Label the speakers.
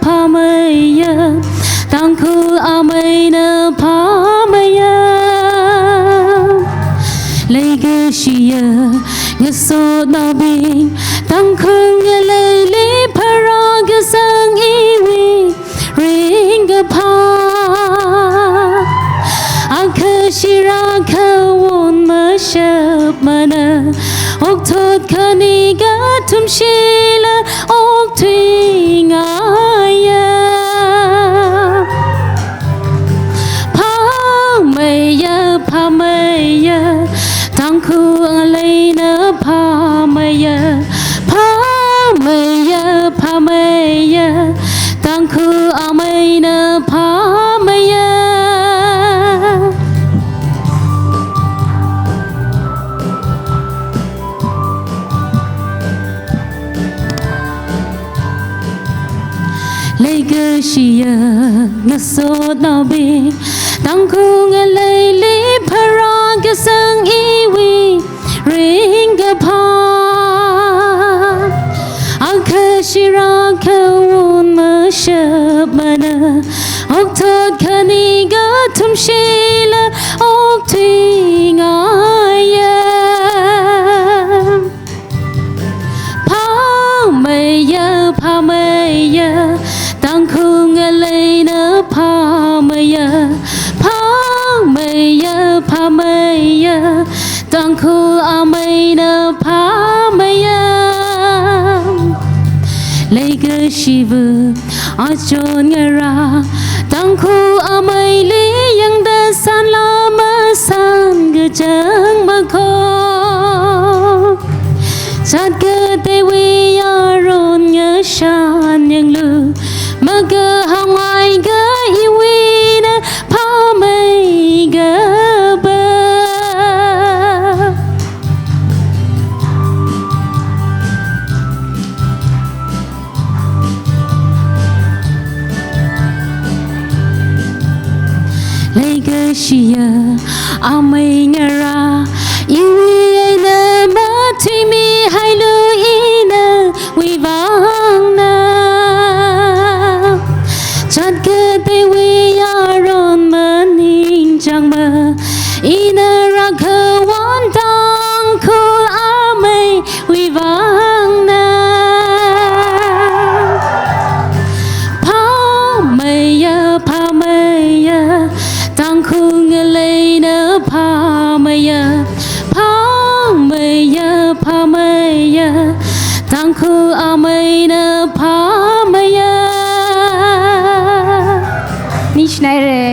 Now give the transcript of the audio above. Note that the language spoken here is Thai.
Speaker 1: 怕没呀，当哭阿没呢怕没呀，那个是呀，我说那边当哭我泪里怕让个生以为人个怕，阿可是让可我们什么呢？อกโทษคณีกะทุมชีละอกที่งายาพาไม่ยาพาไม่ยาตั้งคู่อะไรนะพาไม่ยาพาไม่ยาพาไม่ยาตั้งคู่อะไรนะพาไม่ยา那个是呀，我说那边，当哭我泪里怕让个生以为人个怕，阿可是让可我们什么呢？อกโทษคณีกะทุมชีละอกที่งายาพาไม่ยาพาไม่ยาตั้งคู่เงเลยนะพาไม่ยาพาไม่ยาพาไม่ยาตั้งคู่อาไม่นะพาไม่ยาเลยก็ชีวอาจนเงราตั้งคู่อาไม่ลียังเดินสันลามาสันก็จังมาขอจัดเกิดแต่วิยารอนเงชานยังลือมาเกอหางไม้เกออีวีนะพาไม่เกอเบอเลยก็ชียอาไม่เงราอีวีนะมาที่มีให้ลูอีนะวิวางนะจัดเกิดแต่วิยารอนมันนิ่งจังมาอีน่ารักเธอวันตังคู่อาไม่วิวางนะพาไม่ยาพาไม่ยาตั้งคู่เงเลยนะพาไม่ยาพาไม่ยาพาไม่ยาตั้งคู่อาไม่นะพาไม่ยานี่ไหนเร่